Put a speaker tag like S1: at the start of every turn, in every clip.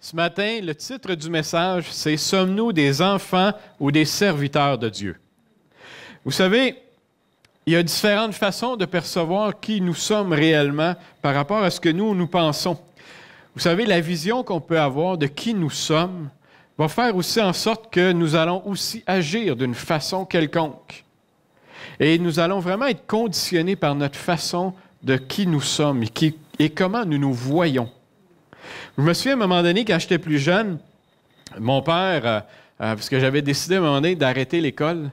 S1: Ce matin, le titre du message, c'est « Sommes-nous des enfants ou des serviteurs de Dieu? » Vous savez, il y a différentes façons de percevoir qui nous sommes réellement par rapport à ce que nous pensons. Vous savez, la vision qu'on peut avoir de qui nous sommes va faire aussi en sorte que nous allons aussi agir d'une façon quelconque. Et nous allons vraiment être conditionnés par notre façon de qui nous sommes et comment nous nous voyons. Je me souviens à un moment donné, quand j'étais plus jeune, mon père, parce que j'avais décidé à un moment donné d'arrêter l'école,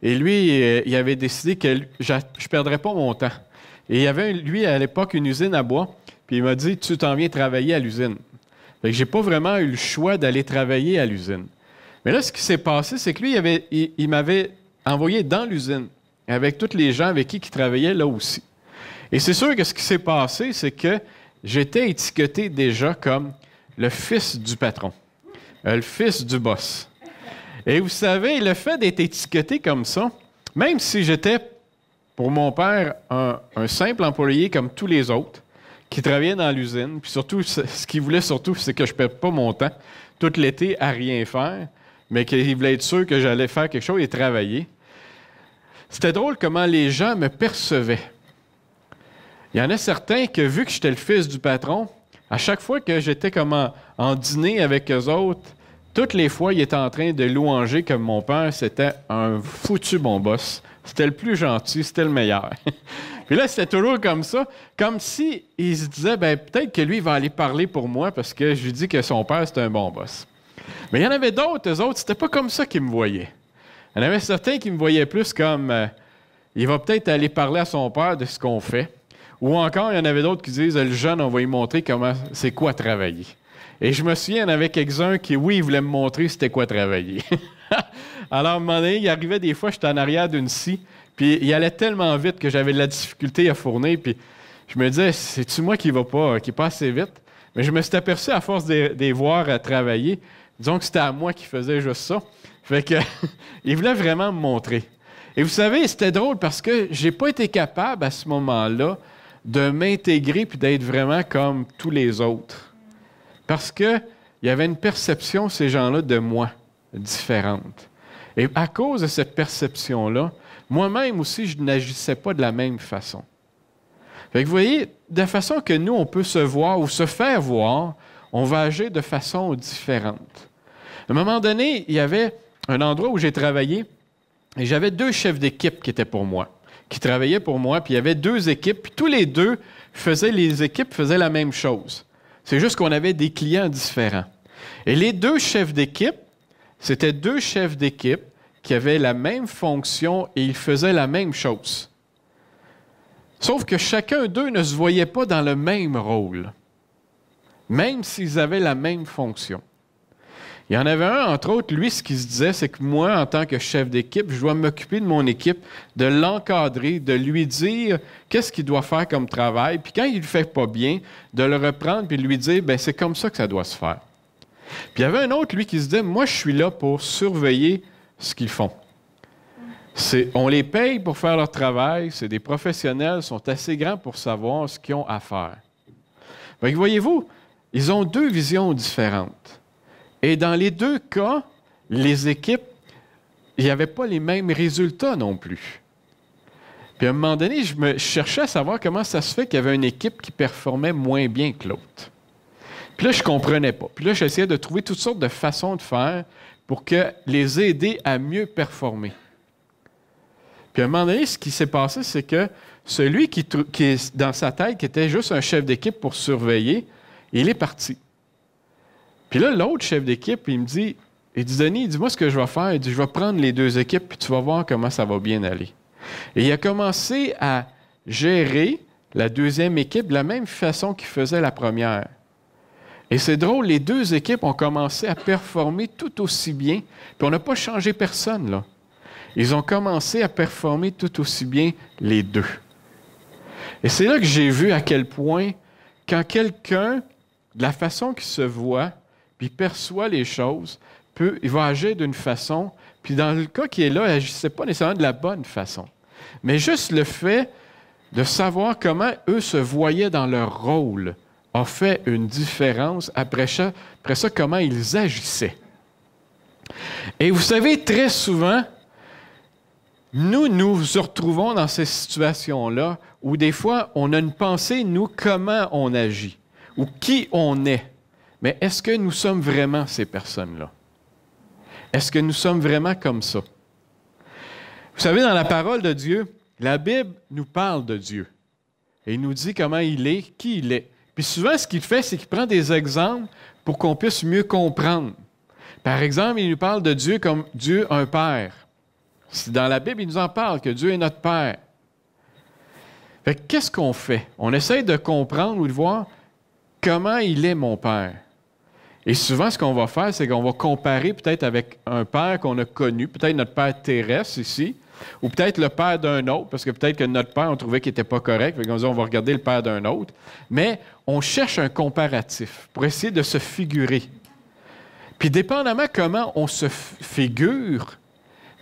S1: et lui, il avait décidé que je ne perdrais pas mon temps. Et il y avait, lui, à l'époque, une usine à bois, puis il m'a dit « Tu t'en viens travailler à l'usine. » Fait que j'ai pas vraiment eu le choix d'aller travailler à l'usine. Mais là, ce qui s'est passé, c'est que lui, il m'avait envoyé dans l'usine, avec tous les gens avec qui il travaillait là aussi. Et c'est sûr que ce qui s'est passé, c'est que j'étais étiqueté déjà comme le fils du patron, le fils du boss. Et vous savez, le fait d'être étiqueté comme ça, même si j'étais, pour mon père, un simple employé comme tous les autres, qui travaillait dans l'usine, puis surtout, ce qu'il voulait surtout, c'est que je ne perde pas mon temps tout l'été à rien faire, mais qu'il voulait être sûr que j'allais faire quelque chose et travailler. C'était drôle comment les gens me percevaient. Il y en a certains que, vu que j'étais le fils du patron, à chaque fois que j'étais comme en dîner avec eux autres, toutes les fois, ils étaient en train de louanger comme mon père, c'était un foutu bon boss. C'était le plus gentil, c'était le meilleur. Puis là, c'était toujours comme ça, comme si il se disait, ben peut-être que lui, il va aller parler pour moi parce que je lui dis que son père, c'était un bon boss. Mais il y en avait d'autres, eux autres, c'était pas comme ça qu'ils me voyaient. Il y en avait certains qui me voyaient plus comme, il va peut-être aller parler à son père de ce qu'on fait. Ou encore, il y en avait d'autres qui disent, le jeune, on va lui montrer comment, c'est quoi travailler. Et je me souviens, il y en avait quelques-uns qui, oui, ils voulaient me montrer c'était quoi travailler. Alors, à un moment donné, il arrivait des fois, j'étais en arrière d'une scie, puis il allait tellement vite que j'avais de la difficulté à fournir, puis je me disais, c'est-tu moi qui va pas assez vite? Mais je me suis aperçu, à force de les voir travailler, disons que c'était à moi qui faisais juste ça. Fait que, il voulait vraiment me montrer. Et vous savez, c'était drôle parce que j'ai pas été capable, à ce moment-là, de m'intégrer puis d'être vraiment comme tous les autres. Parce qu'il y avait une perception, ces gens-là, de moi, différente. Et à cause de cette perception-là, moi-même aussi, je n'agissais pas de la même façon. Fait que vous voyez, de la façon que nous, on peut se voir ou se faire voir, on va agir de façon différente. À un moment donné, il y avait un endroit où j'ai travaillé et j'avais 2 chefs d'équipe qui étaient pour moi, qui travaillaient pour moi, puis il y avait 2 équipes, puis tous les 2 les équipes faisaient la même chose. C'est juste qu'on avait des clients différents. Et les 2 chefs d'équipe, c'était 2 chefs d'équipe qui avaient la même fonction et ils faisaient la même chose. Sauf que chacun d'eux ne se voyait pas dans le même rôle, même s'ils avaient la même fonction. Il y en avait un, entre autres, lui, ce qu'il se disait, c'est que moi, en tant que chef d'équipe, je dois m'occuper de mon équipe, de l'encadrer, de lui dire qu'est-ce qu'il doit faire comme travail, puis quand il ne le fait pas bien, de le reprendre puis de lui dire, bien, c'est comme ça que ça doit se faire. Puis il y avait un autre, lui, qui se disait, moi, je suis là pour surveiller ce qu'ils font. On les paye pour faire leur travail, c'est des professionnels, sont assez grands pour savoir ce qu'ils ont à faire. Fait que voyez-vous, ils ont 2 visions différentes. Et dans les 2 cas, les équipes, il n'y avait pas les mêmes résultats non plus. Puis à un moment donné, je cherchais à savoir comment ça se fait qu'il y avait une équipe qui performait moins bien que l'autre. Puis là, je ne comprenais pas. Puis là, j'essayais de trouver toutes sortes de façons de faire pour les aider à mieux performer. Puis à un moment donné, ce qui s'est passé, c'est que celui qui est dans sa tête, qui était juste un chef d'équipe pour surveiller, il est parti. Puis là, l'autre chef d'équipe, il dit, Denis, dis-moi ce que je vais faire. Il dit, je vais prendre les 2 équipes, puis tu vas voir comment ça va bien aller. Et il a commencé à gérer la 2e équipe de la même façon qu'il faisait la première. Et c'est drôle, les 2 équipes ont commencé à performer tout aussi bien, puis on n'a pas changé personne, là. Ils ont commencé à performer tout aussi bien les 2. Et c'est là que j'ai vu à quel point, quand quelqu'un, de la façon qu'il se voit, puis perçoit les choses, il va agir d'une façon, puis dans le cas qui est là, il n'agissait pas nécessairement de la bonne façon. Mais juste le fait de savoir comment eux se voyaient dans leur rôle a fait une différence après ça après ça, comment ils agissaient. Et vous savez, très souvent, nous nous retrouvons dans ces situations-là où des fois, on a une pensée, nous, comment on agit ou qui on est. Mais est-ce que nous sommes vraiment ces personnes-là? Est-ce que nous sommes vraiment comme ça? Vous savez, dans la parole de Dieu, la Bible nous parle de Dieu. Et il nous dit comment il est, qui il est. Puis souvent, ce qu'il fait, c'est qu'il prend des exemples pour qu'on puisse mieux comprendre. Par exemple, il nous parle de Dieu comme Dieu, un Père. Dans la Bible, il nous en parle, que Dieu est notre Père. Fait que qu'est-ce qu'on fait? On essaie de comprendre ou de voir comment il est mon Père. Et souvent, ce qu'on va faire, c'est qu'on va comparer peut-être avec un père qu'on a connu, peut-être notre père terrestre ici, ou peut-être le père d'un autre, parce que peut-être que notre père, on trouvait qu'il n'était pas correct, fait qu'on dit on va regarder le père d'un autre. Mais on cherche un comparatif pour essayer de se figurer. Puis dépendamment comment on se figure,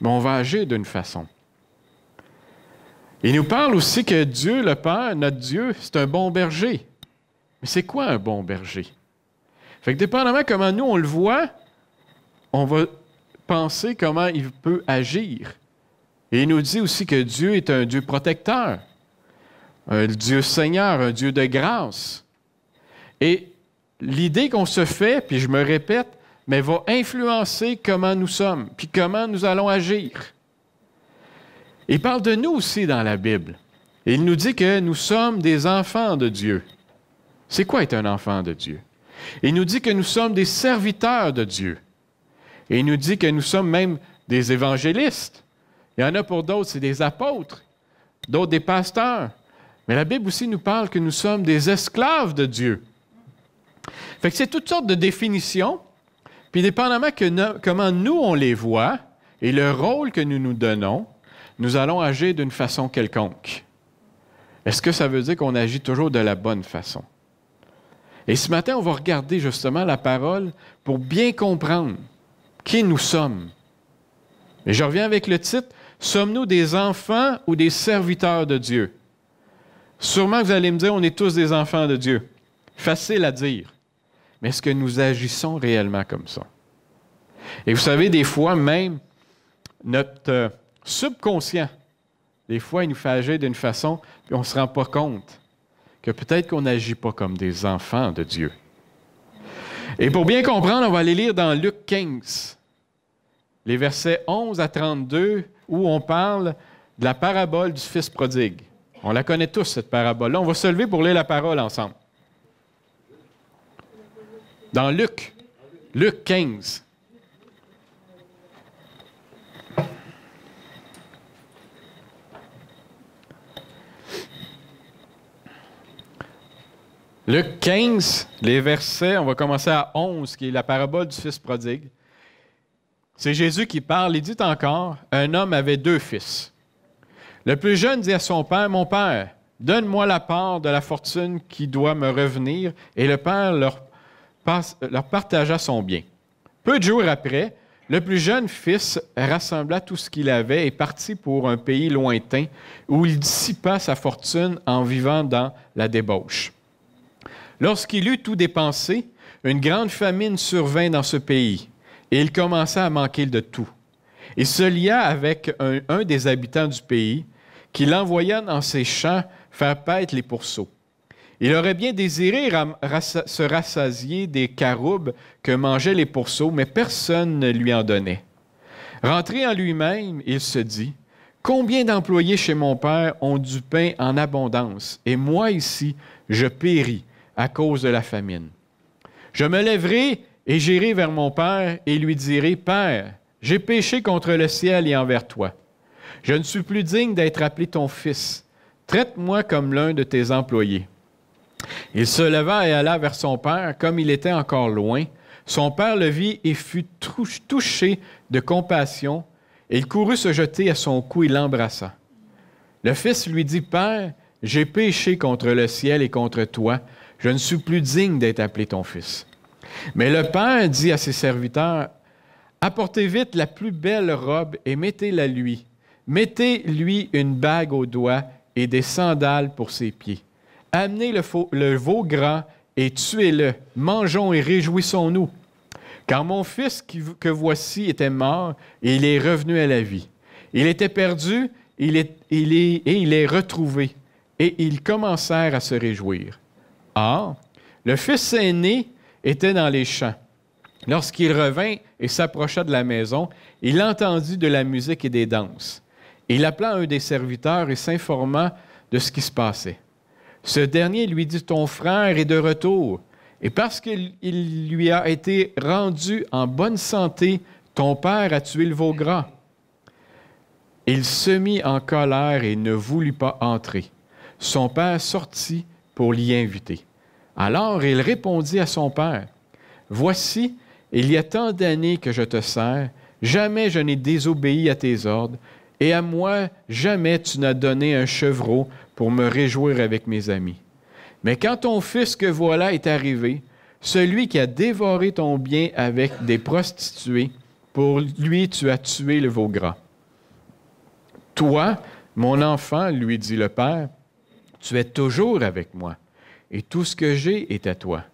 S1: mais on va agir d'une façon. Il nous parle aussi que Dieu, le Père, notre Dieu, c'est un bon berger. Mais c'est quoi un bon berger? Fait que dépendamment comment nous, on le voit, on va penser comment il peut agir. Et il nous dit aussi que Dieu est un Dieu protecteur, un Dieu Seigneur, un Dieu de grâce. Et l'idée qu'on se fait, puis je me répète, mais va influencer comment nous sommes, puis comment nous allons agir. Il parle de nous aussi dans la Bible. Et il nous dit que nous sommes des enfants de Dieu. C'est quoi être un enfant de Dieu? Il nous dit que nous sommes des serviteurs de Dieu. Et il nous dit que nous sommes même des évangélistes. Il y en a pour d'autres, c'est des apôtres, d'autres des pasteurs. Mais la Bible aussi nous parle que nous sommes des esclaves de Dieu. Fait que c'est toutes sortes de définitions. Puis dépendamment comment nous on les voit et le rôle que nous nous donnons, nous allons agir d'une façon quelconque. Est-ce que ça veut dire qu'on agit toujours de la bonne façon? Et ce matin, on va regarder justement la parole pour bien comprendre qui nous sommes. Et je reviens avec le titre, « Sommes-nous des enfants ou des serviteurs de Dieu? » Sûrement que vous allez me dire, on est tous des enfants de Dieu. Facile à dire. Mais est-ce que nous agissons réellement comme ça? Et vous savez, des fois même, notre subconscient, des fois, il nous fait agir d'une façon, puis on ne se rend pas compte que peut-être qu'on n'agit pas comme des enfants de Dieu. Et pour bien comprendre, on va aller lire dans Luc 15, les versets 11 à 32, où on parle de la parabole du Fils prodigue. On la connaît tous, cette parabole-là. On va se lever pour lire la parole ensemble. Dans Luc 15. Luc 15, les versets, on va commencer à 11, qui est la parabole du Fils prodigue. C'est Jésus qui parle. Il dit encore, un homme avait 2 fils. Le plus jeune dit à son père, « Mon père, donne-moi la part de la fortune qui doit me revenir. » Et le père leur partagea son bien. Peu de jours après, le plus jeune fils rassembla tout ce qu'il avait et partit pour un pays lointain où il dissipa sa fortune en vivant dans la débauche. Lorsqu'il eut tout dépensé, une grande famine survint dans ce pays, et il commença à manquer de tout. Il se lia avec un des habitants du pays, qui l'envoya dans ses champs faire paître les pourceaux. Il aurait bien désiré se rassasier des caroubes que mangeaient les pourceaux, mais personne ne lui en donnait. Rentré en lui-même, il se dit, « Combien d'employés chez mon père ont du pain en abondance, et moi ici, je péris à cause de la famine. Je me lèverai et j'irai vers mon père et lui dirai, « Père, j'ai péché contre le ciel et envers toi. Je ne suis plus digne d'être appelé ton fils. Traite-moi comme l'un de tes employés. » Il se leva et alla vers son père, comme il était encore loin. Son père le vit et fut touché de compassion, et il courut se jeter à son cou et l'embrassa. Le fils lui dit, « Père, j'ai péché contre le ciel et contre toi. Je ne suis plus digne d'être appelé ton fils. » Mais le père dit à ses serviteurs, « Apportez vite la plus belle robe et mettez-la lui. Mettez-lui une bague au doigt et des sandales pour ses pieds. Amenez le veau gras et tuez-le. Mangeons et réjouissons-nous. Car mon fils que voici était mort, et il est revenu à la vie. Il était perdu, et il est retrouvé. Et ils commencèrent à se réjouir. Or, le fils aîné était dans les champs. Lorsqu'il revint et s'approcha de la maison, il entendit de la musique et des danses. Il appela un des serviteurs et s'informa de ce qui se passait. Ce dernier lui dit, « Ton frère est de retour, et parce qu'il lui a été rendu en bonne santé, ton père a tué le veau gras. » Il se mit en colère et ne voulut pas entrer. Son père sortit pour l'y inviter. Alors il répondit à son père, « Voici, il y a tant d'années que je te sers, jamais je n'ai désobéi à tes ordres, et à moi jamais tu n'as donné un chevreau pour me réjouir avec mes amis. Mais quand ton fils que voilà est arrivé, celui qui a dévoré ton bien avec des prostituées, pour lui tu as tué le veau gras. Toi, mon enfant, lui dit le père, tu es toujours avec moi, et tout ce que j'ai est à toi.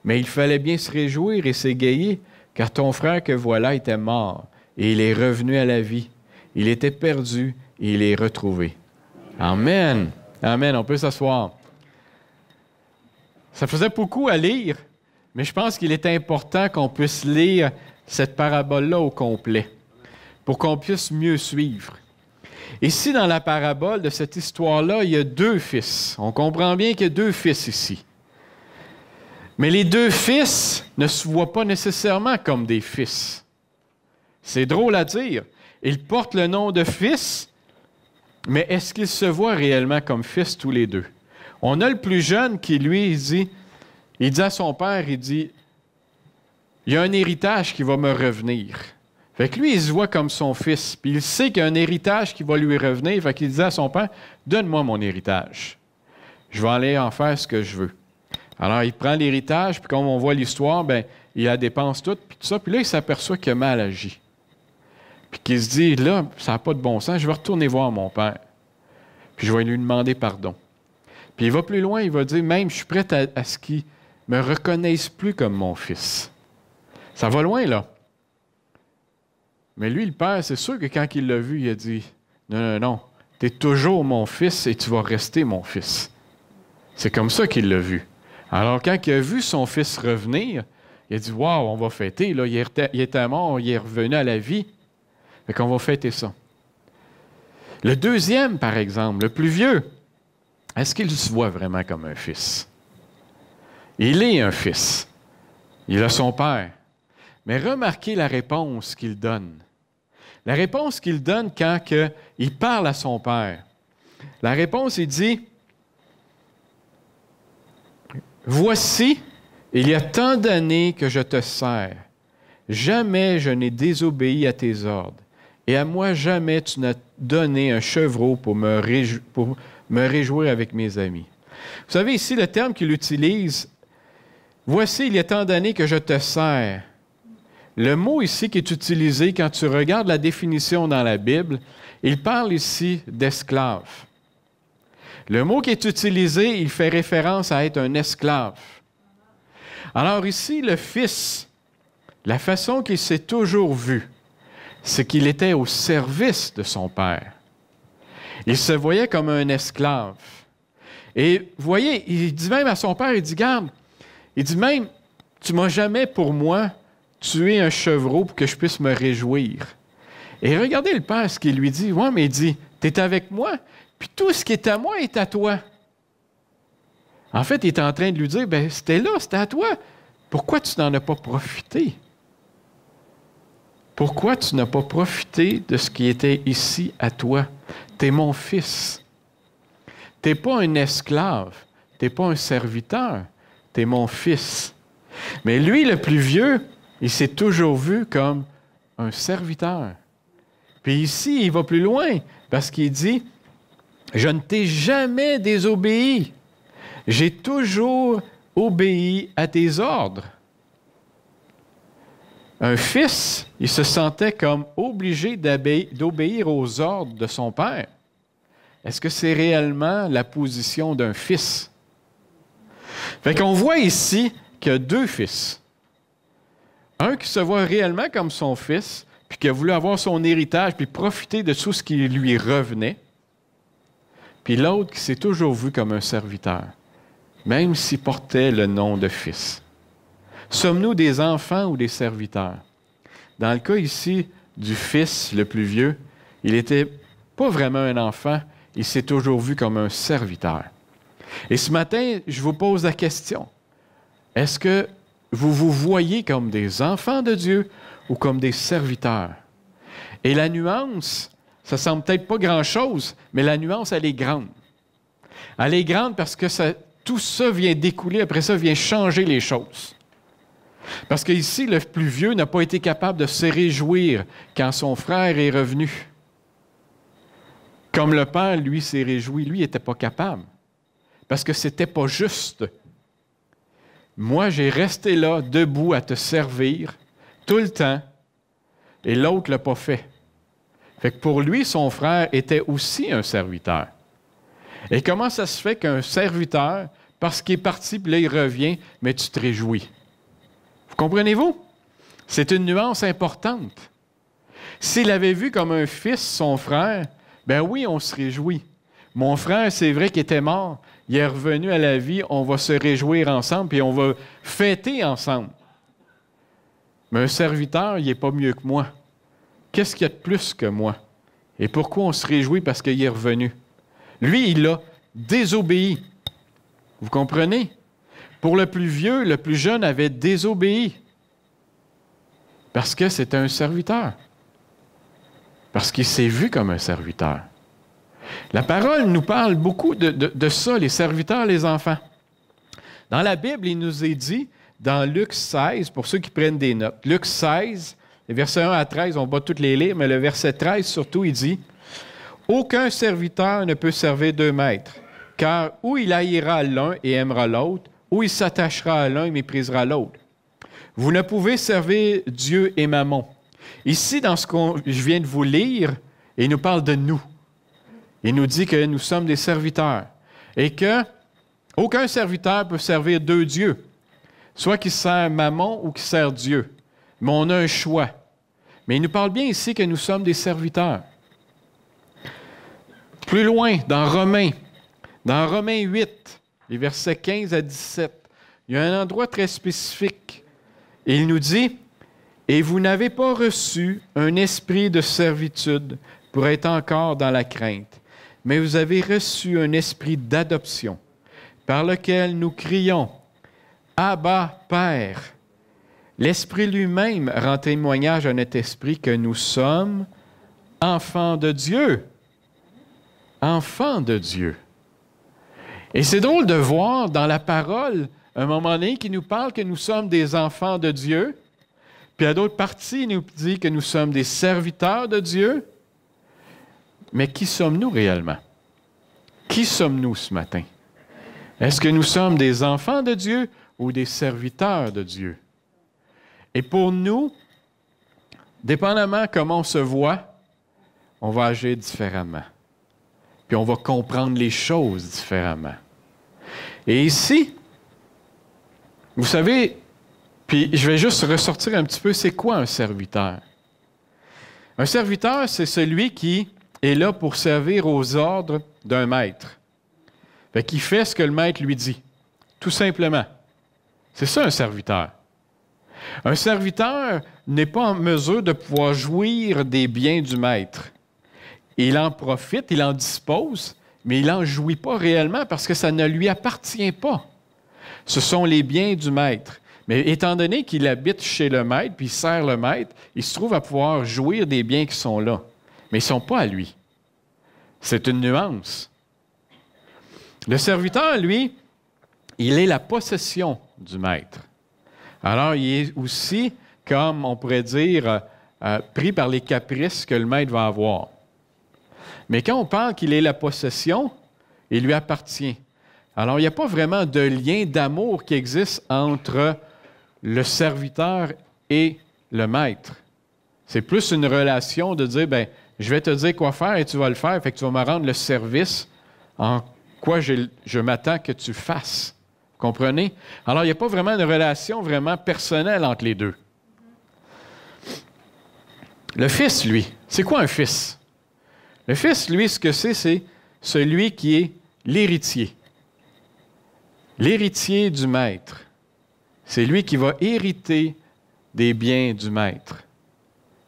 S1: Mais il fallait bien se réjouir et s'égayer, car ton frère que voilà était mort, et il est revenu à la vie. Il était perdu, et il est retrouvé. » Amen. Amen. On peut s'asseoir. Ça faisait beaucoup à lire, mais je pense qu'il est important qu'on puisse lire cette parabole-là au complet, pour qu'on puisse mieux suivre. Ici, dans la parabole de cette histoire-là, il y a deux fils. On comprend bien qu'il y a deux fils ici. Mais les deux fils ne se voient pas nécessairement comme des fils. C'est drôle à dire. Ils portent le nom de fils, mais est-ce qu'ils se voient réellement comme fils tous les deux? On a le plus jeune qui, lui, il dit à son père, il dit, « Il y a un héritage qui va me revenir. » Fait que lui, il se voit comme son fils, puis il sait qu'il y a un héritage qui va lui revenir. Fait qu'il dit à son père, « Donne-moi mon héritage. Je vais aller en faire ce que je veux. » Alors, il prend l'héritage, puis comme on voit l'histoire, bien, il la dépense toute, puis tout ça. Puis là, il s'aperçoit qu'il a mal agi. Puis qu'il se dit, là, ça n'a pas de bon sens, je vais retourner voir mon père. Puis je vais lui demander pardon. Puis il va plus loin, il va dire, même, je suis prêt à ce qu'il ne me reconnaisse plus comme mon fils. Ça va loin, là. Mais lui, le père, c'est sûr que quand il l'a vu, il a dit, non, non, non, tu es toujours mon fils et tu vas rester mon fils. C'est comme ça qu'il l'a vu. Alors, quand il a vu son fils revenir, il a dit, waouh, on va fêter, là, il était mort, il est revenu à la vie. Fait qu'on va fêter ça. Le deuxième, par exemple, le plus vieux, est-ce qu'il se voit vraiment comme un fils? Il est un fils. Il a son père. Mais remarquez la réponse qu'il donne. La réponse qu'il donne quand il parle à son père. La réponse, il dit, « Voici, il y a tant d'années que je te sers. Jamais je n'ai désobéi à tes ordres. Et à moi, jamais tu n'as donné un chevreau pour me réjouir avec mes amis. » Vous savez, ici, le terme qu'il utilise, « Voici, il y a tant d'années que je te sers. » Le mot ici qui est utilisé, quand tu regardes la définition dans la Bible, il parle ici d'esclave. Le mot qui est utilisé, il fait référence à être un esclave. Alors ici, le fils, la façon qu'il s'est toujours vu, c'est qu'il était au service de son père. Il se voyait comme un esclave. Et vous voyez, il dit même à son père, il dit, « Garde, il dit même, tu m'as jamais pour moi tué un chevreau pour que je puisse me réjouir. » Et regardez le père, ce qu'il lui dit. « Ouais, mais il dit, tu es avec moi, puis tout ce qui est à moi est à toi. » En fait, il est en train de lui dire, « Ben, c'était là, c'était à toi. Pourquoi tu n'en as pas profité? Pourquoi tu n'as pas profité de ce qui était ici à toi? Tu es mon fils. Tu n'es pas un esclave. Tu n'es pas un serviteur. Tu es mon fils. » Mais lui, le plus vieux, il s'est toujours vu comme un serviteur. Puis ici, il va plus loin parce qu'il dit, « Je ne t'ai jamais désobéi. J'ai toujours obéi à tes ordres. » Un fils, il se sentait comme obligé d'obéir aux ordres de son père. Est-ce que c'est réellement la position d'un fils? Fait qu'on voit ici qu'il y a deux fils. Un qui se voit réellement comme son fils, puis qui a voulu avoir son héritage, puis profiter de tout ce qui lui revenait. Puis l'autre qui s'est toujours vu comme un serviteur, même s'il portait le nom de fils. Sommes-nous des enfants ou des serviteurs? Dans le cas ici du fils le plus vieux, il n'était pas vraiment un enfant, il s'est toujours vu comme un serviteur. Et ce matin, je vous pose la question, est-ce que vous vous voyez comme des enfants de Dieu ou comme des serviteurs? Et la nuance, ça semble peut-être pas grand-chose, mais la nuance, elle est grande. Elle est grande parce que tout ça vient découler, après ça vient changer les choses. Parce qu'ici, le plus vieux n'a pas été capable de se réjouir quand son frère est revenu. Comme le père, lui, s'est réjoui, lui, il n'était pas capable. Parce que ce n'était pas juste. Moi, j'ai resté là, debout, à te servir, tout le temps, et l'autre ne l'a pas fait. Fait que pour lui, son frère était aussi un serviteur. Et comment ça se fait qu'un serviteur, parce qu'il est parti, puis là, il revient, mais tu te réjouis? Vous comprenez-vous? C'est une nuance importante. S'il avait vu comme un fils son frère, ben oui, on se réjouit. Mon frère, c'est vrai qu'il était mort, il est revenu à la vie, on va se réjouir ensemble, puis on va fêter ensemble. Mais un serviteur, il n'est pas mieux que moi. Qu'est-ce qu'il y a de plus que moi? Et pourquoi on se réjouit? Parce qu'il est revenu. Lui, il a désobéi. Vous comprenez? Pour le plus vieux, le plus jeune avait désobéi. Parce que c'était un serviteur. Parce qu'il s'est vu comme un serviteur. La parole nous parle beaucoup de ça, les serviteurs, les enfants. Dans la Bible, il nous est dit, dans Luc 16, pour ceux qui prennent des notes, Luc 16, les versets 1 à 13, on va toutes les lire, mais le verset 13 surtout, il dit « Aucun serviteur ne peut servir deux maîtres, car ou il haïra l'un et aimera l'autre, ou il s'attachera à l'un et méprisera l'autre. Vous ne pouvez servir Dieu et Mammon. » Ici, dans ce que je viens de vous lire, il nous parle de nous. Il nous dit que nous sommes des serviteurs et que aucun serviteur peut servir deux dieux, soit qu'il sert Mammon ou qu'il sert Dieu. Mais on a un choix. Mais il nous parle bien ici que nous sommes des serviteurs. Plus loin, dans Romains 8, les versets 15 à 17, il y a un endroit très spécifique. Et il nous dit, « Et vous n'avez pas reçu un esprit de servitude pour être encore dans la crainte, mais vous avez reçu un esprit d'adoption, par lequel nous crions, « Abba, Père !» L'Esprit lui-même rend témoignage à notre esprit que nous sommes enfants de Dieu. Enfants de Dieu. Et c'est drôle de voir dans la parole, un moment donné, qui nous parle que nous sommes des enfants de Dieu, puis à d'autres parties, il nous dit que nous sommes des serviteurs de Dieu. Mais qui sommes-nous réellement? Qui sommes-nous ce matin? Est-ce que nous sommes des enfants de Dieu ou des serviteurs de Dieu? Et pour nous, dépendamment comment on se voit, on va agir différemment. Puis on va comprendre les choses différemment. Et ici, vous savez, puis je vais juste ressortir un petit peu, c'est quoi un serviteur? Un serviteur, c'est celui qui est là pour servir aux ordres d'un maître. Fait qu'il fait ce que le maître lui dit, tout simplement. C'est ça un serviteur. Un serviteur n'est pas en mesure de pouvoir jouir des biens du maître. Il en profite, il en dispose, mais il n'en jouit pas réellement parce que ça ne lui appartient pas. Ce sont les biens du maître. Mais étant donné qu'il habite chez le maître, puis il sert le maître, il se trouve à pouvoir jouir des biens qui sont là. Mais ils ne sont pas à lui. C'est une nuance. Le serviteur, lui, il est la possession du maître. Alors, il est aussi, comme on pourrait dire, pris par les caprices que le maître va avoir. Mais quand on parle qu'il est la possession, il lui appartient. Alors, il n'y a pas vraiment de lien d'amour qui existe entre le serviteur et le maître. C'est plus une relation de dire, bien, je vais te dire quoi faire et tu vas le faire, fait que tu vas me rendre le service en quoi je m'attends que tu fasses. Vous comprenez? Alors, il n'y a pas vraiment de relation vraiment personnelle entre les deux. Le fils, lui, c'est quoi un fils? Le fils, lui, ce que c'est celui qui est l'héritier. L'héritier du maître. C'est lui qui va hériter des biens du maître,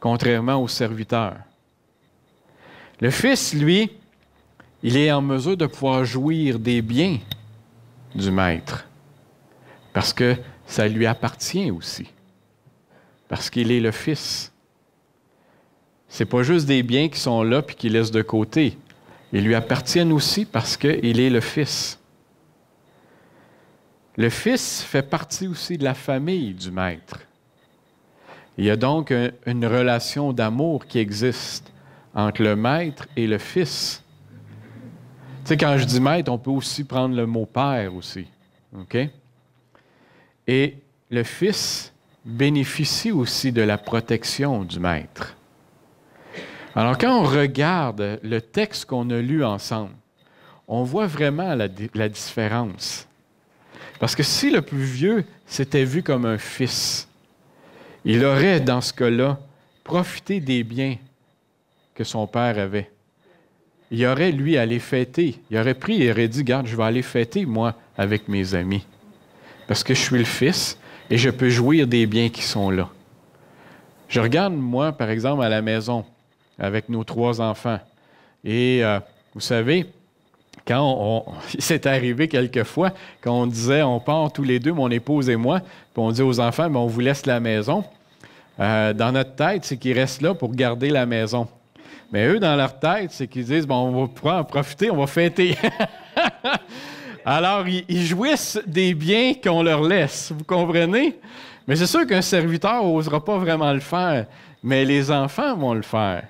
S1: contrairement au serviteur. Le fils, lui, il est en mesure de pouvoir jouir des biens du maître, parce que ça lui appartient aussi, parce qu'il est le fils. Ce n'est pas juste des biens qui sont là puis qu'il laisse de côté. Ils lui appartiennent aussi parce qu'il est le fils. Le fils fait partie aussi de la famille du maître. Il y a donc une relation d'amour qui existe entre le maître et le fils. Tu sais, quand je dis maître, on peut aussi prendre le mot père aussi. OK? Et le fils bénéficie aussi de la protection du maître. Alors, quand on regarde le texte qu'on a lu ensemble, on voit vraiment la différence. Parce que si le plus vieux s'était vu comme un fils, il aurait, dans ce cas-là, profité des biens que son père avait. Il aurait, lui, allé fêter. Il aurait pris et aurait dit, « Regarde, je vais aller fêter, moi, avec mes amis. Parce que je suis le fils et je peux jouir des biens qui sont là. » Je regarde, moi, par exemple, à la maison, avec nos 3 enfants. Et vous savez, quand c'est arrivé quelquefois, quand on disait, on part tous les deux, mon épouse et moi, puis on dit aux enfants, on vous laisse la maison. Dans notre tête, c'est qu'ils restent là pour garder la maison. Mais eux, dans leur tête, c'est qu'ils disent, on va pouvoir en profiter, on va fêter. Alors, ils jouissent des biens qu'on leur laisse, vous comprenez? Mais c'est sûr qu'un serviteur n'osera pas vraiment le faire, mais les enfants vont le faire.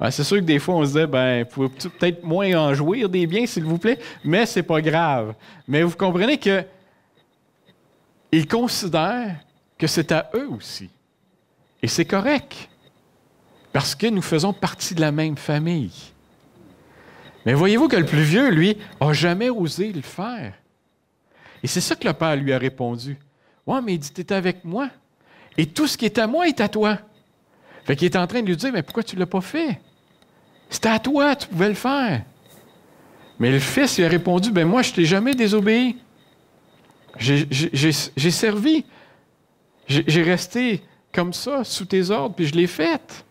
S1: C'est sûr que des fois, on se dit, vous pouvez peut-être moins en jouir des biens, s'il vous plaît, mais c'est pas grave. Mais vous comprenez qu'ils considèrent que c'est à eux aussi. Et c'est correct, parce que nous faisons partie de la même famille. Mais voyez-vous que le plus vieux, lui, n'a jamais osé le faire. Et c'est ça que le père lui a répondu. « Ouais, mais il dit, tu es avec moi, et tout ce qui est à moi est à toi. » Fait qu'il est en train de lui dire, « Mais pourquoi tu ne l'as pas fait? C'était à toi, tu pouvais le faire. » Mais le fils lui a répondu, « Moi, je ne t'ai jamais désobéi. J'ai servi. J'ai resté comme ça, sous tes ordres, puis je l'ai fait. »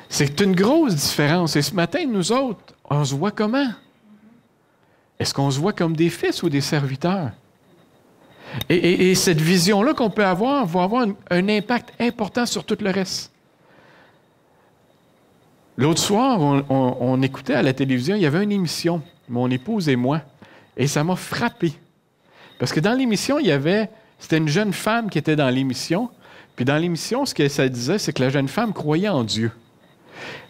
S1: C'est une grosse différence. Et ce matin, nous autres, on se voit comment? Est-ce qu'on se voit comme des fils ou des serviteurs? Et cette vision-là qu'on peut avoir va avoir un impact important sur tout le reste. L'autre soir, on écoutait à la télévision, il y avait une émission, mon épouse et moi, et ça m'a frappé. Parce que dans l'émission, c'était une jeune femme qui était dans l'émission, puis dans l'émission, ce que ça disait, c'est que la jeune femme croyait en Dieu.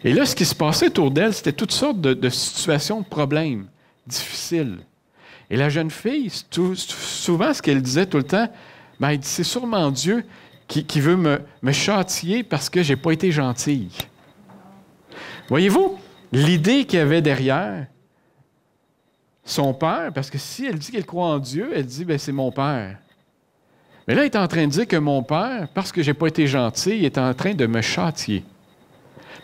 S1: Et là, ce qui se passait autour d'elle, c'était toutes sortes de situations, de problèmes difficiles. Et la jeune fille, souvent, ce qu'elle disait tout le temps, elle dit, c'est sûrement Dieu qui veut me châtier parce que je n'ai pas été gentille. Voyez-vous, l'idée qu'il y avait derrière son père, parce que si elle dit qu'elle croit en Dieu, elle dit, c'est mon père. Mais là, elle est en train de dire que mon père, parce que je n'ai pas été gentil, il est en train de me châtier.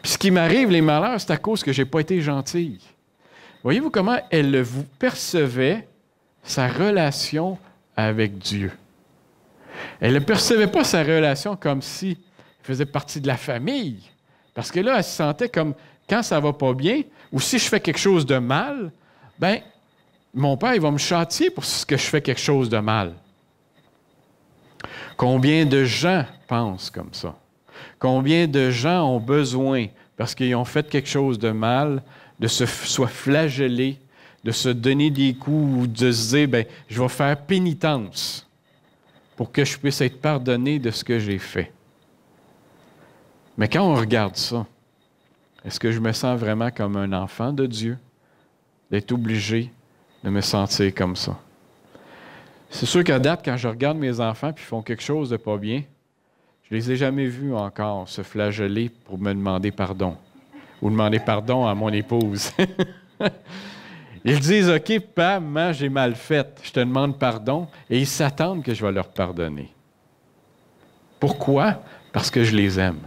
S1: Puis ce qui m'arrive, les malheurs, c'est à cause que je n'ai pas été gentille. Voyez-vous comment elle percevait sa relation avec Dieu. Elle ne percevait pas sa relation comme si elle faisait partie de la famille. Parce que là, elle se sentait comme, quand ça ne va pas bien, ou si je fais quelque chose de mal, mon père, il va me châtier pour ce que je fais quelque chose de mal. Combien de gens pensent comme ça? Combien de gens ont besoin, parce qu'ils ont fait quelque chose de mal, de se soit flagellés, de se donner des coups ou de se dire, je vais faire pénitence pour que je puisse être pardonné de ce que j'ai fait. Mais quand on regarde ça, est-ce que je me sens vraiment comme un enfant de Dieu, d'être obligé de me sentir comme ça? C'est sûr qu'à date, quand je regarde mes enfants et ils font quelque chose de pas bien, je ne les ai jamais vus encore se flageller pour me demander pardon ou demander pardon à mon épouse. Ils disent, OK, papa, maman, j'ai mal fait, je te demande pardon, et ils s'attendent que je vais leur pardonner. Pourquoi? Parce que je les aime.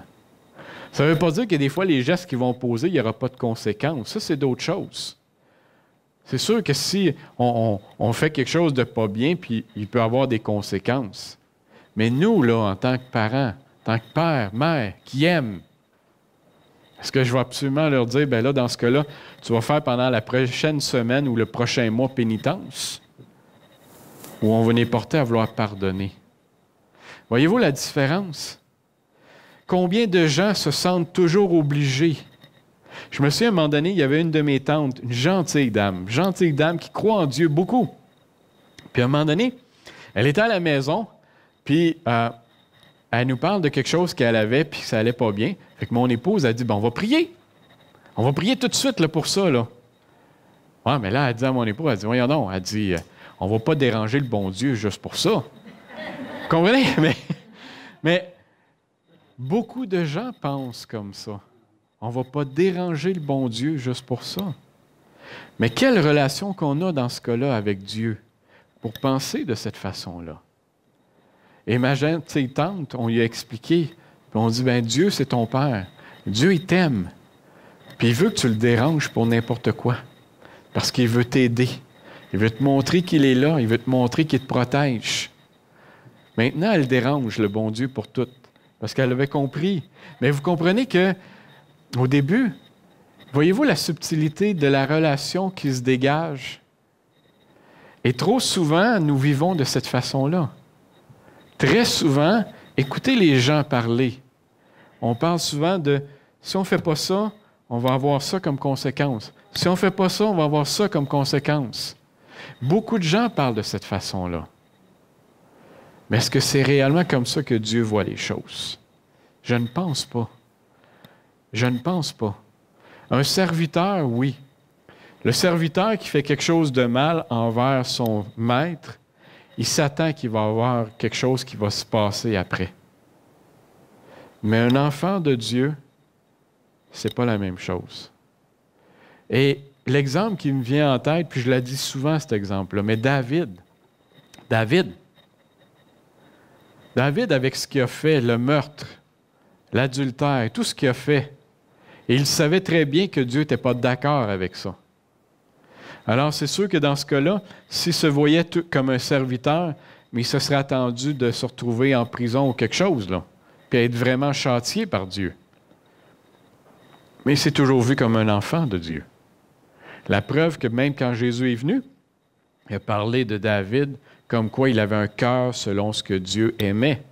S1: Ça ne veut pas dire que des fois, les gestes qu'ils vont poser, il n'y aura pas de conséquences. Ça, c'est d'autres choses. C'est sûr que si on fait quelque chose de pas bien, puis il peut y avoir des conséquences. Mais nous, là, en tant que parents, en tant que père, mère, qui aiment, est-ce que je vais absolument leur dire, bien là, dans ce cas-là, tu vas faire pendant la prochaine semaine ou le prochain mois pénitence? Ou on va les porter à vouloir pardonner? Voyez-vous la différence? Combien de gens se sentent toujours obligés? Je me souviens, à un moment donné, il y avait une de mes tantes, une gentille dame qui croit en Dieu beaucoup. Puis à un moment donné, elle était à la maison, puis elle nous parle de quelque chose qu'elle avait, puis que ça allait pas bien. Fait que mon épouse a dit, bon, on va prier. On va prier tout de suite là, pour ça, là. Ouais, mais là, elle dit à mon épouse, elle dit, voyons donc, elle dit, on va pas déranger le bon Dieu juste pour ça. Comprenez? Mais beaucoup de gens pensent comme ça. On ne va pas déranger le bon Dieu juste pour ça. Mais quelle relation qu'on a dans ce cas-là avec Dieu pour penser de cette façon-là? Et ma gentille tante, on lui a expliqué, puis on dit, bien, Dieu, c'est ton Père. Dieu, il t'aime. Puis il veut que tu le déranges pour n'importe quoi. Parce qu'il veut t'aider. Il veut te montrer qu'il est là. Il veut te montrer qu'il te protège. Maintenant, elle dérange le bon Dieu pour tout. Parce qu'elle avait compris. Mais vous comprenez que au début, voyez-vous la subtilité de la relation qui se dégage? Et trop souvent, nous vivons de cette façon-là. Très souvent, écoutez les gens parler. On parle souvent de « si on ne fait pas ça, on va avoir ça comme conséquence. Si on ne fait pas ça, on va avoir ça comme conséquence. » Beaucoup de gens parlent de cette façon-là. Mais est-ce que c'est réellement comme ça que Dieu voit les choses? Je ne pense pas. Je ne pense pas. Un serviteur, oui. Le serviteur qui fait quelque chose de mal envers son maître, il s'attend qu'il va y avoir quelque chose qui va se passer après. Mais un enfant de Dieu, c'est pas la même chose. Et l'exemple qui me vient en tête, puis je l'ai dit souvent cet exemple-là, mais David, avec ce qu'il a fait, le meurtre, l'adultère, tout ce qu'il a fait, et il savait très bien que Dieu n'était pas d'accord avec ça. Alors, c'est sûr que dans ce cas-là, s'il se voyait comme un serviteur, mais il se serait attendu de se retrouver en prison ou quelque chose, là, puis être vraiment châtié par Dieu. Mais il s'est toujours vu comme un enfant de Dieu. La preuve que même quand Jésus est venu, il a parlé de David comme quoi il avait un cœur selon ce que Dieu aimait,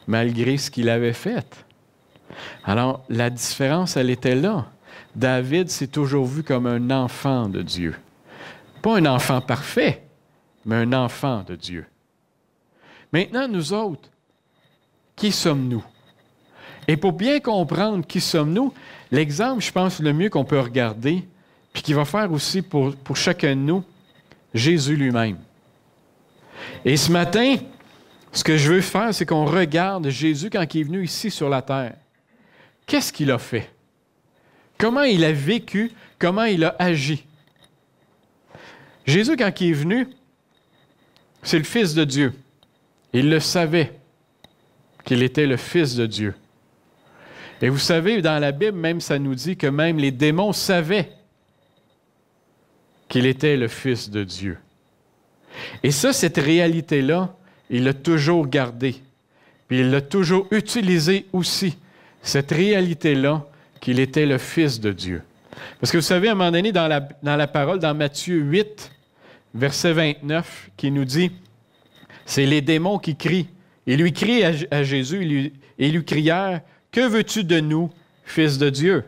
S1: malgré ce qu'il avait fait. Alors, la différence, elle était là. David s'est toujours vu comme un enfant de Dieu. Pas un enfant parfait, mais un enfant de Dieu. Maintenant, nous autres, qui sommes-nous? Et pour bien comprendre qui sommes-nous, l'exemple, je pense, le mieux qu'on peut regarder, puis qui va faire aussi pour chacun de nous, Jésus lui-même. Et ce matin, ce que je veux faire, c'est qu'on regarde Jésus quand il est venu ici sur la terre. Qu'est-ce qu'il a fait? Comment il a vécu? Comment il a agi? Jésus, quand il est venu, c'est le Fils de Dieu. Il le savait qu'il était le Fils de Dieu. Et vous savez, dans la Bible, même ça nous dit que même les démons savaient qu'il était le Fils de Dieu. Et ça, cette réalité-là, il l'a toujours gardée. Puis il l'a toujours utilisée aussi, cette réalité-là, qu'il était le Fils de Dieu. Parce que vous savez, à un moment donné, dans la parole, dans Matthieu 8, verset 29, qui nous dit, c'est les démons qui crient. Ils lui crient à Jésus, et lui crièrent, « Que veux-tu de nous, Fils de Dieu? »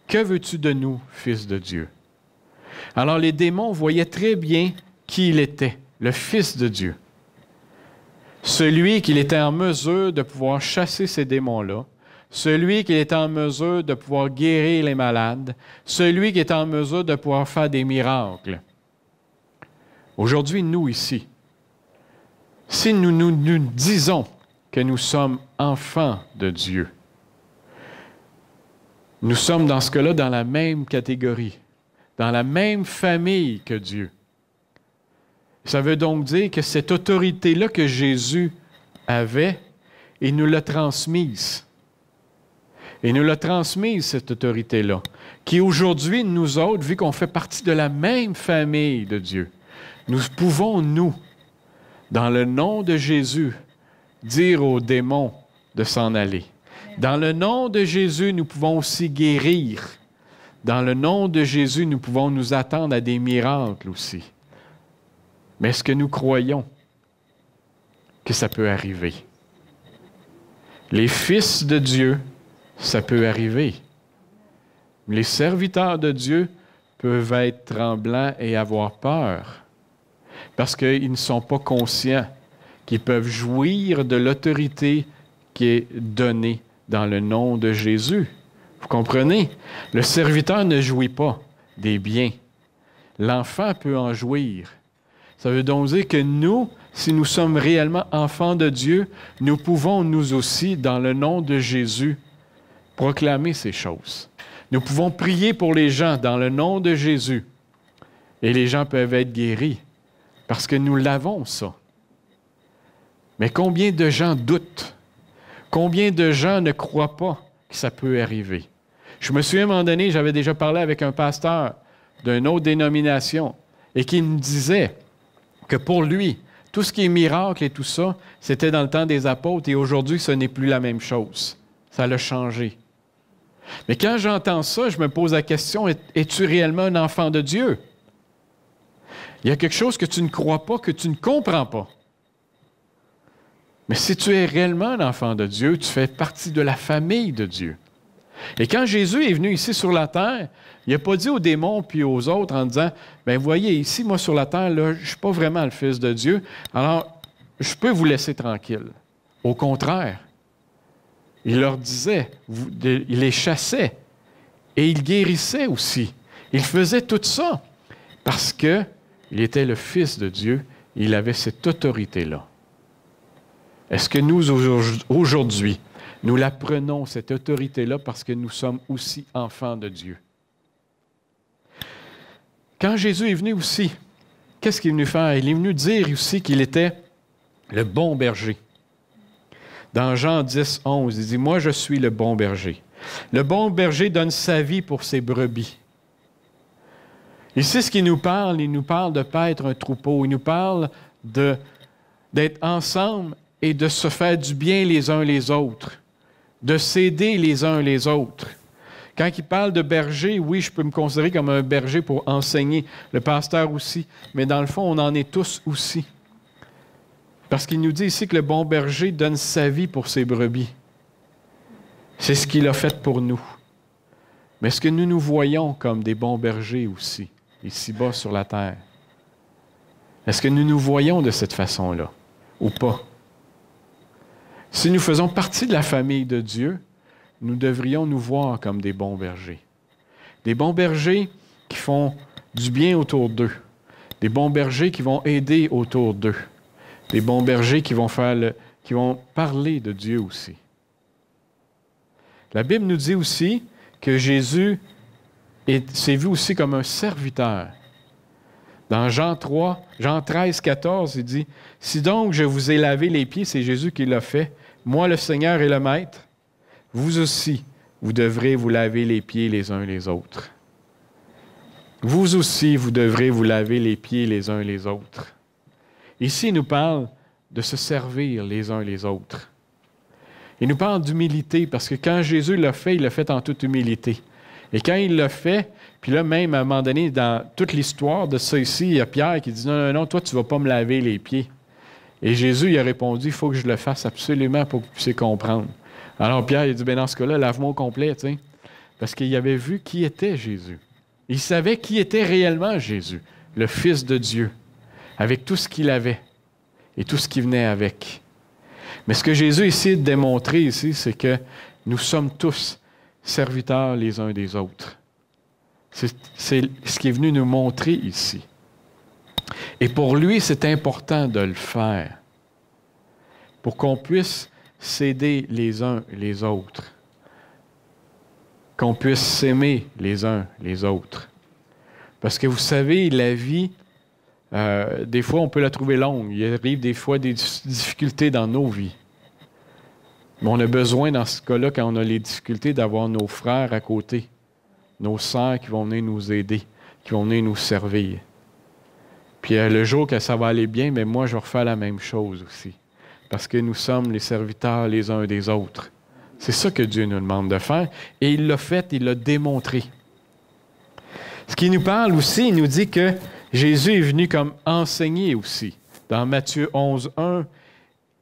S1: Que veux-tu de nous, Fils de Dieu? Alors les démons voyaient très bien qui il était, le Fils de Dieu. Celui qu'il était en mesure de pouvoir chasser ces démons-là, celui qui est en mesure de pouvoir guérir les malades, celui qui est en mesure de pouvoir faire des miracles. Aujourd'hui, nous ici, si nous disons que nous sommes enfants de Dieu, nous sommes dans ce cas-là dans la même catégorie. dans la même famille que Dieu. Ça veut donc dire que cette autorité-là que Jésus avait, il nous l'a transmise. Il nous l'a transmise, cette autorité-là, qui aujourd'hui, nous autres, vu qu'on fait partie de la même famille de Dieu, nous pouvons, nous, dans le nom de Jésus, dire aux démons de s'en aller. Dans le nom de Jésus, nous pouvons aussi guérir. Dans le nom de Jésus, nous pouvons nous attendre à des miracles aussi. Mais est-ce que nous croyons que ça peut arriver? Les fils de Dieu, ça peut arriver. Les serviteurs de Dieu peuvent être tremblants et avoir peur parce qu'ils ne sont pas conscients qu'ils peuvent jouir de l'autorité qui est donnée dans le nom de Jésus. Vous comprenez? Le serviteur ne jouit pas des biens. L'enfant peut en jouir. Ça veut donc dire que nous, si nous sommes réellement enfants de Dieu, nous pouvons nous aussi, dans le nom de Jésus, proclamer ces choses. Nous pouvons prier pour les gens dans le nom de Jésus. Et les gens peuvent être guéris parce que nous l'avons, ça. Mais combien de gens doutent? Combien de gens ne croient pas que ça peut arriver? Je me souviens, à un moment donné, j'avais déjà parlé avec un pasteur d'une autre dénomination et qui me disait que pour lui, tout ce qui est miracle et tout ça, c'était dans le temps des apôtres et aujourd'hui, ce n'est plus la même chose. Ça l'a changé. Mais quand j'entends ça, je me pose la question, es-tu réellement un enfant de Dieu? Il y a quelque chose que tu ne crois pas, que tu ne comprends pas. Mais si tu es réellement un enfant de Dieu, tu fais partie de la famille de Dieu. Et quand Jésus est venu ici sur la terre, il n'a pas dit aux démons puis aux autres en disant, « Bien, voyez, ici, moi, sur la terre, là, je ne suis pas vraiment le Fils de Dieu, alors je peux vous laisser tranquille. » Au contraire, il leur disait, il les chassait et il guérissait aussi. Il faisait tout ça parce qu'il était le Fils de Dieu, il avait cette autorité-là. Est-ce que nous, aujourd'hui, nous la prenons, cette autorité-là, parce que nous sommes aussi enfants de Dieu? Quand Jésus est venu aussi, qu'est-ce qu'il est venu faire? Il est venu dire aussi qu'il était le bon berger. Dans Jean 10, 11, il dit « Moi, je suis le bon berger. Le bon berger donne sa vie pour ses brebis. » Ici, ce qu'il nous parle, il nous parle de paître un troupeau. Il nous parle d'être ensemble et de se faire du bien les uns les autres, de s'aider les uns les autres. Quand il parle de berger, oui, je peux me considérer comme un berger pour enseigner, le pasteur aussi, mais dans le fond, on en est tous aussi. Parce qu'il nous dit ici que le bon berger donne sa vie pour ses brebis. C'est ce qu'il a fait pour nous. Mais est-ce que nous nous voyons comme des bons bergers aussi, ici-bas sur la terre? Est-ce que nous nous voyons de cette façon-là ou pas? Si nous faisons partie de la famille de Dieu, nous devrions nous voir comme des bons bergers. Des bons bergers qui font du bien autour d'eux. Des bons bergers qui vont aider autour d'eux. Des bons bergers qui vont parler de Dieu aussi. La Bible nous dit aussi que Jésus s'est vu aussi comme un serviteur. Dans Jean 13, 14, il dit « Si donc je vous ai lavé les pieds, c'est Jésus qui l'a fait, moi le Seigneur et le Maître, vous aussi, vous devrez vous laver les pieds les uns les autres. Vous aussi, vous devrez vous laver les pieds les uns les autres. » Ici, il nous parle de se servir les uns les autres. Il nous parle d'humilité, parce que quand Jésus l'a fait, il l'a fait en toute humilité. Et quand il l'a fait, puis là, même à un moment donné, dans toute l'histoire de ça ici, il y a Pierre qui dit « Non, non, non, toi, tu ne vas pas me laver les pieds. » Et Jésus, il a répondu « Il faut que je le fasse absolument pour que vous puissiez comprendre. » Alors Pierre, il dit « Bien, dans ce cas-là, lave-moi au complet, tu sais. » Parce qu'il avait vu qui était Jésus. Il savait qui était réellement Jésus, le Fils de Dieu, avec tout ce qu'il avait et tout ce qui venait avec. Mais ce que Jésus essaie de démontrer ici, c'est que nous sommes tous serviteurs les uns des autres. C'est ce qui est venu nous montrer ici. Et pour lui, c'est important de le faire pour qu'on puisse s'aider les uns les autres, qu'on puisse s'aimer les uns les autres. Parce que vous savez, la vie, des fois, on peut la trouver longue. Il arrive des fois des difficultés dans nos vies. Mais on a besoin, dans ce cas-là, quand on a les difficultés, d'avoir nos frères à côté, nos sœurs qui vont venir nous aider, qui vont venir nous servir. Puis le jour que ça va aller bien, mais moi, je vais refaire la même chose aussi. Parce que nous sommes les serviteurs les uns des autres. C'est ça que Dieu nous demande de faire. Et il l'a fait, il l'a démontré. Ce qui nous parle aussi, il nous dit que Jésus est venu comme enseigner aussi. Dans Matthieu 11, 1,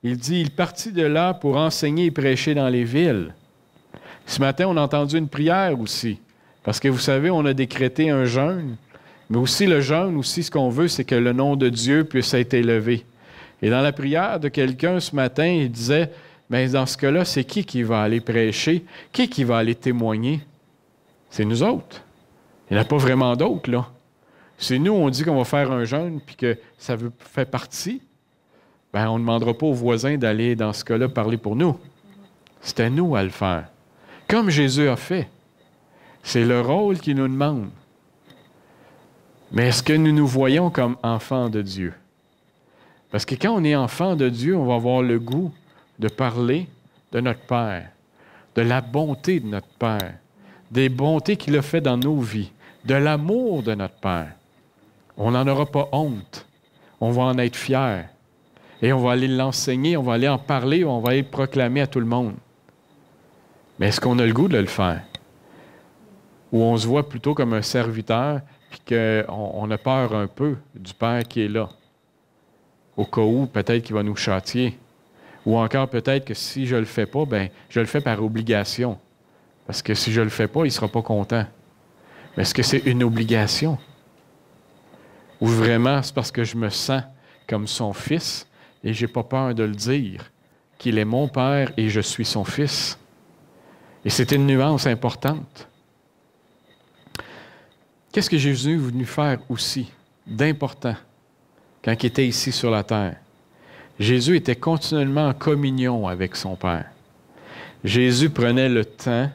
S1: il dit, il partit de là pour enseigner et prêcher dans les villes. Ce matin, on a entendu une prière aussi. Parce que vous savez, on a décrété un jeûne. Mais aussi le jeûne, aussi ce qu'on veut, c'est que le nom de Dieu puisse être élevé. Et dans la prière de quelqu'un ce matin, il disait, mais dans ce cas-là, c'est qui va aller prêcher? Qui va aller témoigner? C'est nous autres. Il n'y en a pas vraiment d'autres, là. C'est nous, on dit qu'on va faire un jeûne, puis que ça fait partie. Bien, on ne demandera pas aux voisins d'aller, dans ce cas-là, parler pour nous. C'est à nous à le faire. Comme Jésus a fait. C'est le rôle qu'il nous demande. Mais est-ce que nous nous voyons comme enfants de Dieu? Parce que quand on est enfant de Dieu, on va avoir le goût de parler de notre Père, de la bonté de notre Père, des bontés qu'il a fait dans nos vies, de l'amour de notre Père. On n'en aura pas honte. On va en être fiers. Et on va aller l'enseigner, on va aller en parler, on va aller le proclamer à tout le monde. Mais est-ce qu'on a le goût de le faire? Ou on se voit plutôt comme un serviteur, puis qu'on a peur un peu du Père qui est là. Au cas où, peut-être qu'il va nous châtier. Ou encore, peut-être que si je ne le fais pas, bien, je le fais par obligation. Parce que si je ne le fais pas, il ne sera pas content. Mais est-ce que c'est une obligation? Ou vraiment, c'est parce que je me sens comme son fils et je n'ai pas peur de le dire, qu'il est mon Père et je suis son fils. Et c'est une nuance importante. Qu'est-ce que Jésus est venu faire aussi d'important quand il était ici sur la terre? Jésus était continuellement en communion avec son Père. Jésus prenait le temps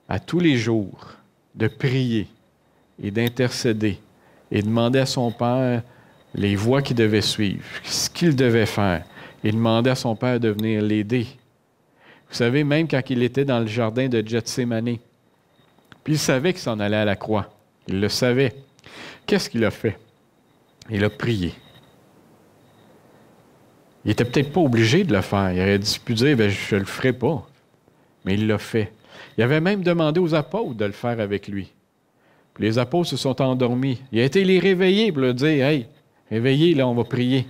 S1: à tous les jours de prier et d'intercéder et demander à son Père les voies qu'il devait suivre, ce qu'il devait faire, et demander à son Père de venir l'aider. Vous savez, même quand il était dans le jardin de Gethsémani, puis il savait qu'il s'en allait à la croix. Il le savait. Qu'est-ce qu'il a fait? Il a prié. Il n'était peut-être pas obligé de le faire. Il aurait pu dire, bien, je ne le ferai pas. Mais il l'a fait. Il avait même demandé aux apôtres de le faire avec lui. Puis les apôtres se sont endormis. Il a été les réveiller pour leur dire, hey, réveillez, là, on va prier.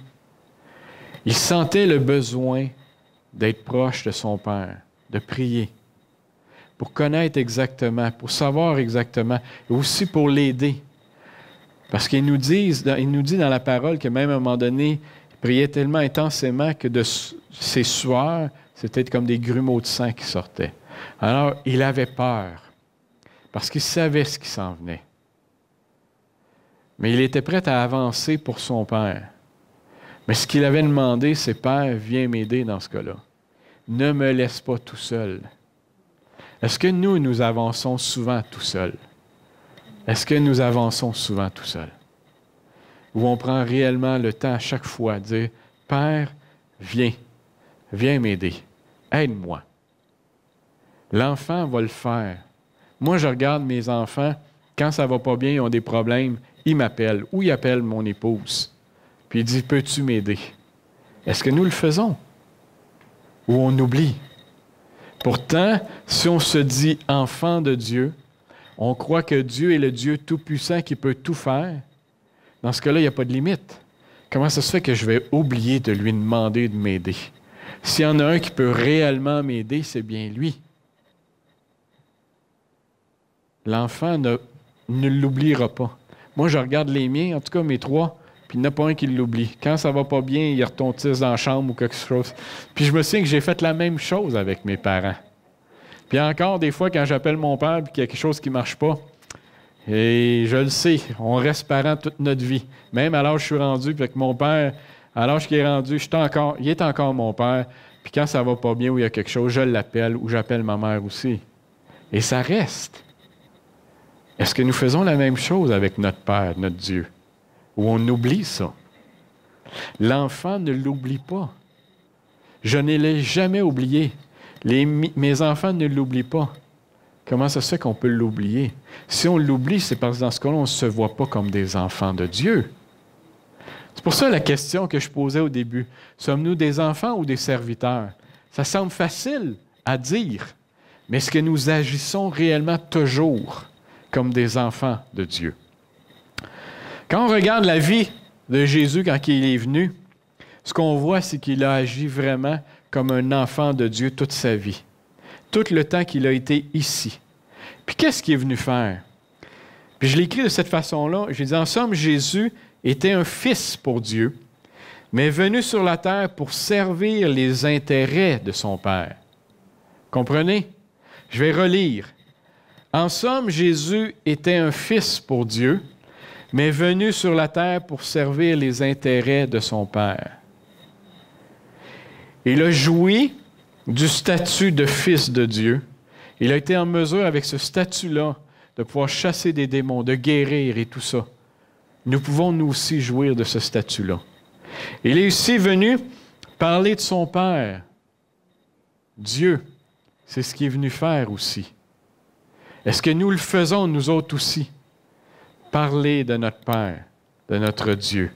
S1: Il sentait le besoin d'être proche de son Père, de prier, pour connaître exactement, pour savoir exactement, et aussi pour l'aider. Parce qu'il nous dit dans la parole que même à un moment donné, il priait tellement intensément que de ses sueurs, c'était comme des grumeaux de sang qui sortaient. Alors, il avait peur, parce qu'il savait ce qui s'en venait. Mais il était prêt à avancer pour son Père. Mais ce qu'il avait demandé, c'est « Père, viens m'aider dans ce cas-là. Ne me laisse pas tout seul. » Est-ce que nous avançons souvent tout seuls? Est-ce que nous avançons souvent tout seuls? Ou on prend réellement le temps à chaque fois de dire « Père, viens m'aider, aide-moi. » L'enfant va le faire. Moi, je regarde mes enfants, quand ça ne va pas bien, ils ont des problèmes, ils m'appellent ou ils appellent mon épouse. Puis il dit « Peux-tu m'aider? » Est-ce que nous le faisons? Ou on oublie? Pourtant, si on se dit enfant de Dieu, on croit que Dieu est le Dieu tout-puissant qui peut tout faire. Dans ce cas-là, il n'y a pas de limite. Comment ça se fait que je vais oublier de lui demander de m'aider? S'il y en a un qui peut réellement m'aider, c'est bien lui. L'enfant ne l'oubliera pas. Moi, je regarde les miens, en tout cas mes 3, puis il n'y en a pas un qui l'oublie. Quand ça ne va pas bien, il retourne dans la chambre ou quelque chose. Puis je me souviens que j'ai fait la même chose avec mes parents. Puis encore, des fois, quand j'appelle mon père et qu'il y a quelque chose qui ne marche pas, et je le sais, on reste parents toute notre vie. Même à l'âge où je suis rendu, puis avec mon père, à l'âge qu'il est rendu, il est encore mon père. Puis quand ça ne va pas bien ou il y a quelque chose, je l'appelle ou j'appelle ma mère aussi. Et ça reste. Est-ce que nous faisons la même chose avec notre Père, notre Dieu? Ou on oublie ça? L'enfant ne l'oublie pas. Je ne l'ai jamais oublié. Mes enfants ne l'oublient pas. Comment ça se fait qu'on peut l'oublier? Si on l'oublie, c'est parce que dans ce cas-là, on ne se voit pas comme des enfants de Dieu. C'est pour ça la question que je posais au début. Sommes-nous des enfants ou des serviteurs? Ça semble facile à dire, mais est-ce que nous agissons réellement toujours comme des enfants de Dieu? Quand on regarde la vie de Jésus quand il est venu, ce qu'on voit, c'est qu'il a agi vraiment comme un enfant de Dieu toute sa vie, tout le temps qu'il a été ici. Puis qu'est-ce qu'il est venu faire? Puis je l'ai écrit de cette façon-là. J'ai dit, en somme, Jésus était un fils pour Dieu, mais venu sur la terre pour servir les intérêts de son Père. Comprenez? Je vais relire. En somme, Jésus était un fils pour Dieu, mais venu sur la terre pour servir les intérêts de son Père. Il a joui du statut de fils de Dieu. Il a été en mesure, avec ce statut-là, de pouvoir chasser des démons, de guérir et tout ça. Nous pouvons nous aussi jouir de ce statut-là. Il est aussi venu parler de son Père. Dieu, c'est ce qu'il est venu faire aussi. Est-ce que nous le faisons, nous autres aussi? Parler de notre Père, de notre Dieu.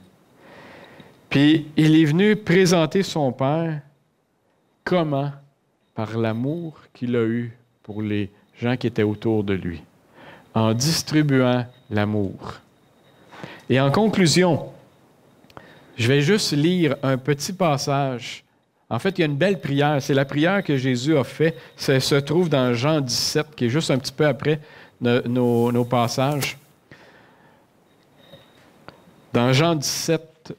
S1: Puis, il est venu présenter son Père. Comment? Par l'amour qu'il a eu pour les gens qui étaient autour de lui, en distribuant l'amour. Et en conclusion, je vais juste lire un petit passage. En fait, il y a une belle prière. C'est la prière que Jésus a faite. Ça se trouve dans Jean 17, qui est juste un petit peu après nos passages. Dans Jean 17,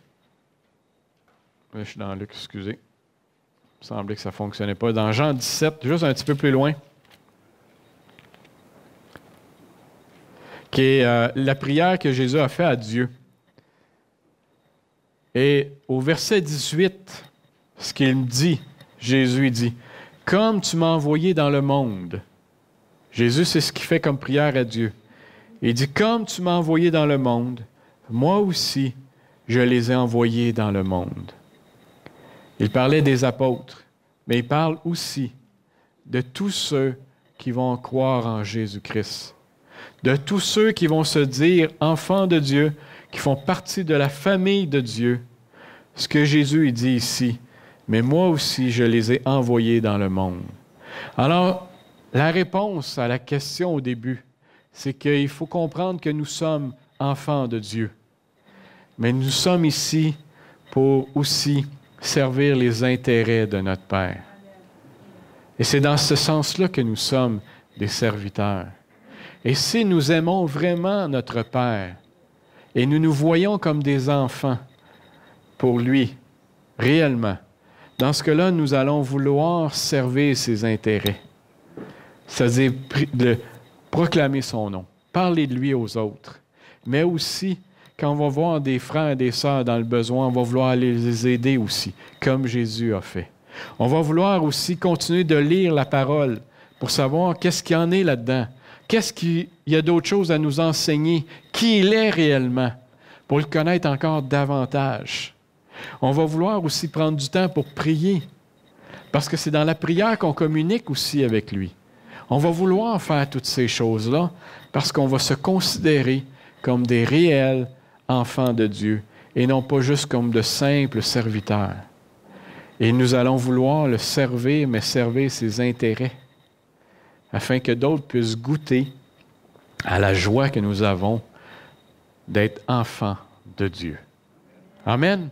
S1: je suis dans Luc, excusez. Il me semblait que ça ne fonctionnait pas. Dans Jean 17, juste un petit peu plus loin, qui est la prière que Jésus a faite à Dieu. Et au verset 18, ce qu'il dit, Jésus dit, « Comme tu m'as envoyé dans le monde. » Jésus, c'est ce qu'il fait comme prière à Dieu. Il dit, « Comme tu m'as envoyé dans le monde, moi aussi, je les ai envoyés dans le monde. » Il parlait des apôtres, mais il parle aussi de tous ceux qui vont croire en Jésus-Christ, de tous ceux qui vont se dire enfants de Dieu, qui font partie de la famille de Dieu. Ce que Jésus il dit ici, mais moi aussi, je les ai envoyés dans le monde. Alors, la réponse à la question au début, c'est qu'il faut comprendre que nous sommes enfants de Dieu, mais nous sommes ici pour aussi servir les intérêts de notre Père. Et c'est dans ce sens-là que nous sommes des serviteurs. Et si nous aimons vraiment notre Père et nous nous voyons comme des enfants pour lui, réellement, dans ce cas-là, nous allons vouloir servir ses intérêts. C'est-à-dire de proclamer son nom, parler de lui aux autres, mais aussi quand on va voir des frères et des sœurs dans le besoin, on va vouloir les aider aussi, comme Jésus a fait. On va vouloir aussi continuer de lire la parole pour savoir qu'est-ce qu'il y en est là-dedans. Qu'est-ce qu'il y a d'autres choses à nous enseigner? Qui il est réellement? Pour le connaître encore davantage. On va vouloir aussi prendre du temps pour prier. Parce que c'est dans la prière qu'on communique aussi avec lui. On va vouloir faire toutes ces choses-là parce qu'on va se considérer comme des réels enfants de Dieu et non pas juste comme de simples serviteurs. Et nous allons vouloir le servir, mais servir ses intérêts, afin que d'autres puissent goûter à la joie que nous avons d'être enfants de Dieu. Amen.